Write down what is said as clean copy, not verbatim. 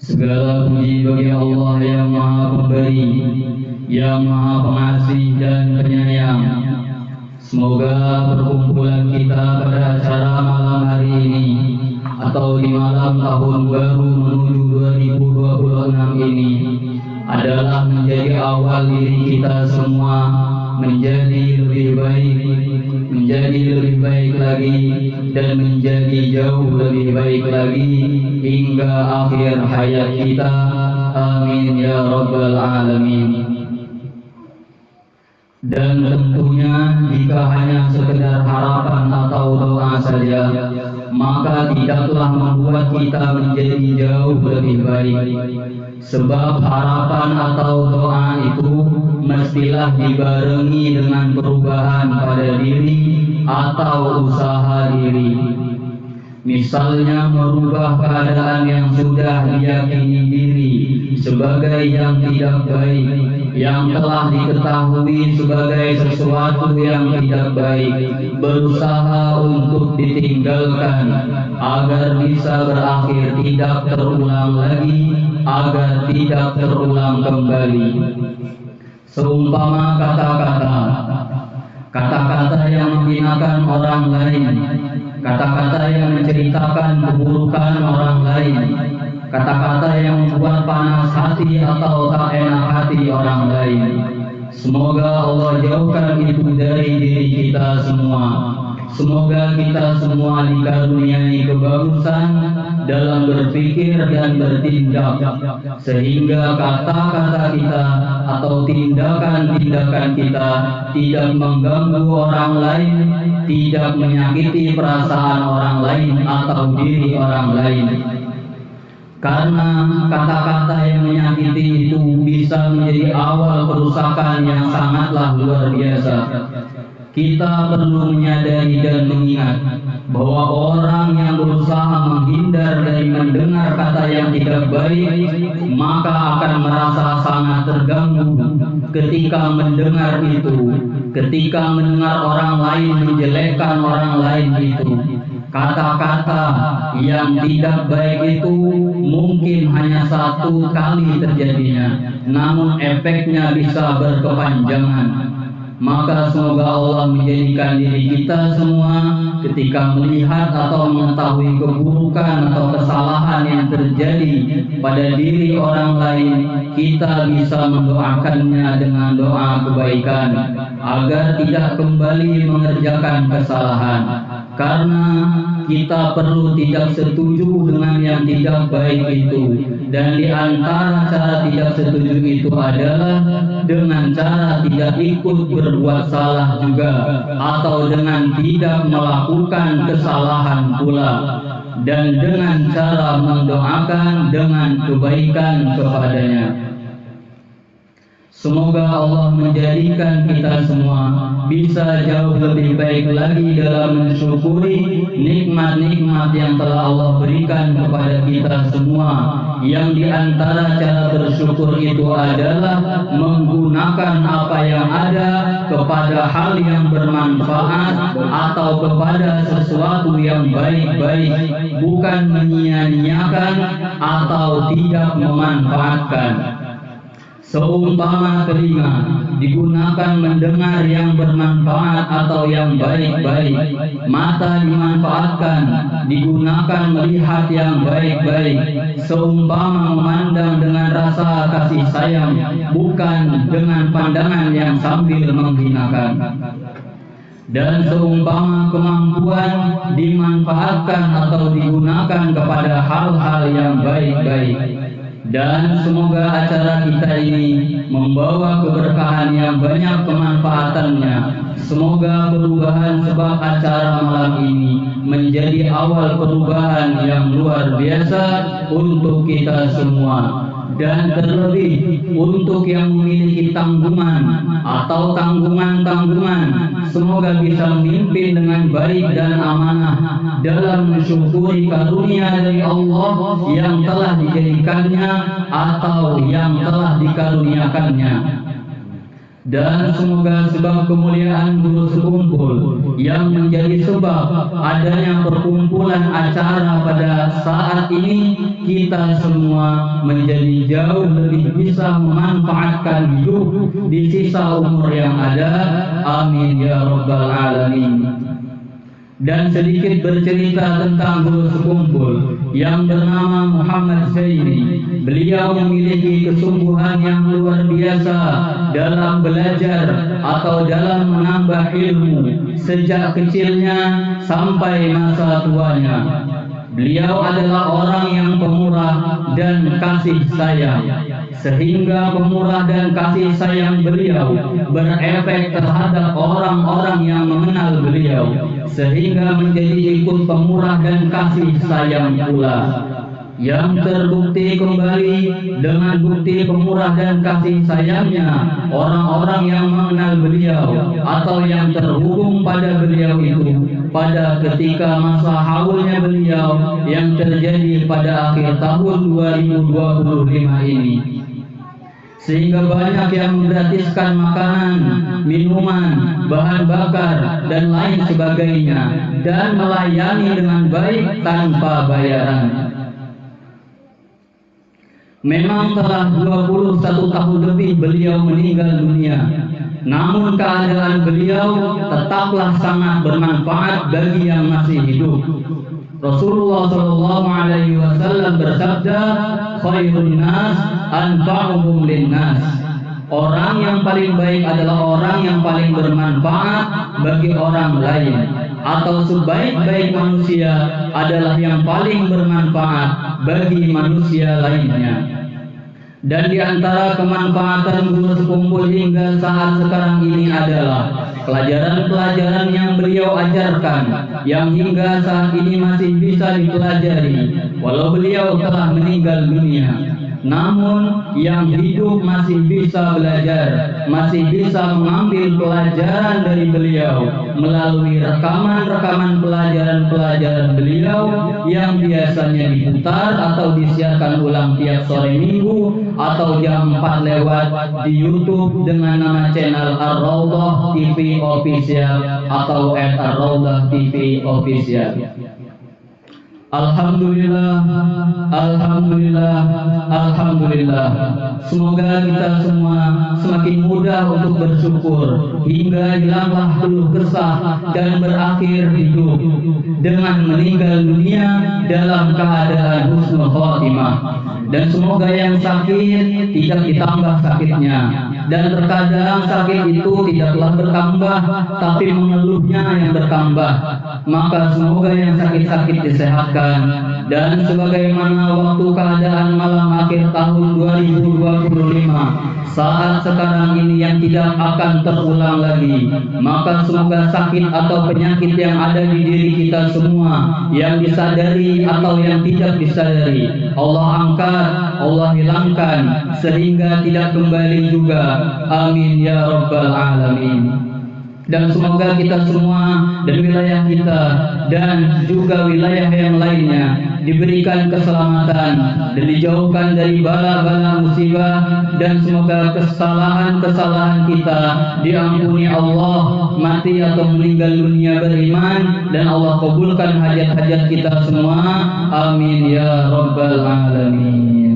Segala puji bagi Allah yang Maha Pemberi, yang Maha Pengasih dan Penyayang. Semoga perkumpulan kita pada acara malam hari ini atau di malam tahun baru menuju 2026 ini adalah menjadi awal diri kita semua menjadi lebih baik lagi dan menjadi jauh lebih baik lagi hingga akhir hayat kita. Amin ya rabbal alamin. Dan tentunya jika hanya sekedar harapan atau doa saja, maka tidaklah membuat kita menjadi jauh lebih baik. Sebab harapan atau doa itu mestilah dibarengi dengan perubahan pada diri atau usaha diri. Misalnya merubah keadaan yang sudah diyakini diri sebagai yang tidak baik, yang telah diketahui sebagai sesuatu yang tidak baik, berusaha untuk ditinggalkan agar bisa berakhir tidak terulang lagi, agar tidak terulang kembali. Seumpama kata-kata yang menghinakan orang lain, kata-kata yang menceritakan keburukan orang lain, kata-kata yang membuat panas hati atau tak enak hati orang lain. Semoga Allah jauhkan itu dari diri kita semua. Semoga kita semua dikaruniai kebagusan dalam berpikir dan bertindak, sehingga kata-kata kita atau tindakan-tindakan kita tidak mengganggu orang lain, tidak menyakiti perasaan orang lain atau diri orang lain. Karena kata-kata yang menyakiti itu bisa menjadi awal kerusakan yang sangatlah luar biasa. Kita perlu menyadari dan mengingat bahwa orang yang berusaha menghindar dari mendengar kata yang tidak baik, maka akan merasa sangat terganggu ketika mendengar itu, ketika mendengar orang lain menjelekkan orang lain itu. Kata-kata yang tidak baik itu mungkin hanya satu kali terjadinya, namun efeknya bisa berkepanjangan. Maka semoga Allah menjadikan diri kita semua ketika melihat atau mengetahui keburukan atau kesalahan yang terjadi pada diri orang lain, kita bisa mendoakannya dengan doa kebaikan agar tidak kembali mengerjakan kesalahan. Karena kita perlu tidak setuju dengan yang tidak baik itu, dan di antara cara tidak setuju itu adalah dengan cara tidak ikut berbuat salah juga, atau dengan tidak melakukan kesalahan pula, dan dengan cara mendoakan dengan kebaikan kepadanya. Semoga Allah menjadikan kita semua bisa jauh lebih baik lagi dalam mensyukuri nikmat-nikmat yang telah Allah berikan kepada kita semua, yang diantara cara bersyukur itu adalah menggunakan apa yang ada kepada hal yang bermanfaat atau kepada sesuatu yang baik-baik, bukan menyia-nyiakan atau tidak memanfaatkan. Seumpama telinga digunakan mendengar yang bermanfaat atau yang baik-baik, mata dimanfaatkan digunakan melihat yang baik-baik, seumpama memandang dengan rasa kasih sayang, bukan dengan pandangan yang sambil menghinakan. Dan seumpama kemampuan dimanfaatkan atau digunakan kepada hal-hal yang baik-baik. Dan semoga acara kita ini membawa keberkahan yang banyak kemanfaatannya. Semoga perubahan sebab acara malam ini menjadi awal perubahan yang luar biasa untuk kita semua. Dan terlebih untuk yang memiliki tanggungan atau tanggungan-tanggungan, semoga bisa memimpin dengan baik dan amanah dalam mensyukuri karunia dari Allah yang telah dijadikannya atau yang telah dikaruniakannya. Dan semoga sebab kemuliaan guru sekumpul yang menjadi sebab adanya perkumpulan acara pada saat ini, kita semua menjadi jauh lebih bisa memanfaatkan hidup di sisa umur yang ada. Amin ya rabbal alamin. Dan sedikit bercerita tentang guru sekumpul yang bernama Muhammad Zaini. Beliau memiliki kesungguhan yang luar biasa dalam belajar atau dalam menambah ilmu sejak kecilnya sampai masa tuanya. Beliau adalah orang yang pemurah dan kasih sayang, sehingga pemurah dan kasih sayang beliau berefek terhadap orang-orang yang mengenal beliau, sehingga menjadi ikut pemurah dan kasih sayang pula. Yang terbukti kembali dengan bukti pemurah dan kasih sayangnya orang-orang yang mengenal beliau atau yang terhubung pada beliau itu pada ketika masa haulnya beliau yang terjadi pada akhir tahun 2025 ini. Sehingga banyak yang menggratiskan makanan, minuman, bahan bakar, dan lain sebagainya, dan melayani dengan baik tanpa bayaran. Memang telah 21 tahun lebih beliau meninggal dunia, namun keadaan beliau tetaplah sangat bermanfaat bagi yang masih hidup. Rasulullah SAW bersabda, khairun nas anfa'uhum linnas. Orang yang paling baik adalah orang yang paling bermanfaat bagi orang lain, atau sebaik-baik manusia adalah yang paling bermanfaat bagi manusia lainnya. Dan di antara kemanfaatan guru sekumpul hingga saat sekarang ini adalah pelajaran-pelajaran yang beliau ajarkan, yang hingga saat ini masih bisa dipelajari walau beliau telah meninggal dunia. Namun yang hidup masih bisa belajar, masih bisa mengambil pelajaran dari beliau melalui rekaman-rekaman pelajaran-pelajaran beliau yang biasanya diputar atau disiarkan ulang tiap sore minggu atau jam 4 lewat di YouTube dengan nama channel Ar-Raudhah TV Official atau @Ar-Raudhah TV Official. Alhamdulillah, alhamdulillah, alhamdulillah. Semoga kita semua semakin mudah untuk bersyukur hingga hilanglah keluh kesah dan berakhir hidup dengan meninggal dunia dalam keadaan husnul khotimah. Dan semoga yang sakit tidak ditambah sakitnya, dan terkadang sakit itu tidaklah bertambah tapi mengeluhnya yang bertambah. Maka semoga yang sakit-sakit disehatkan, dan sebagaimana waktu keadaan malam akhir tahun 2025 saat sekarang ini yang tidak akan terulang lagi, maka semoga sakit atau penyakit yang ada di diri kita semua, yang disadari atau yang tidak disadari, Allah angkat, Allah hilangkan sehingga tidak kembali juga. Amin ya rabbal alamin. Dan semoga kita semua dan wilayah kita dan juga wilayah yang lainnya diberikan keselamatan dan dijauhkan dari bala-bala musibah, dan semoga kesalahan-kesalahan kita diampuni Allah, mati atau meninggal dunia beriman, dan Allah kabulkan hajat-hajat kita semua. Amin ya rabbal alamin.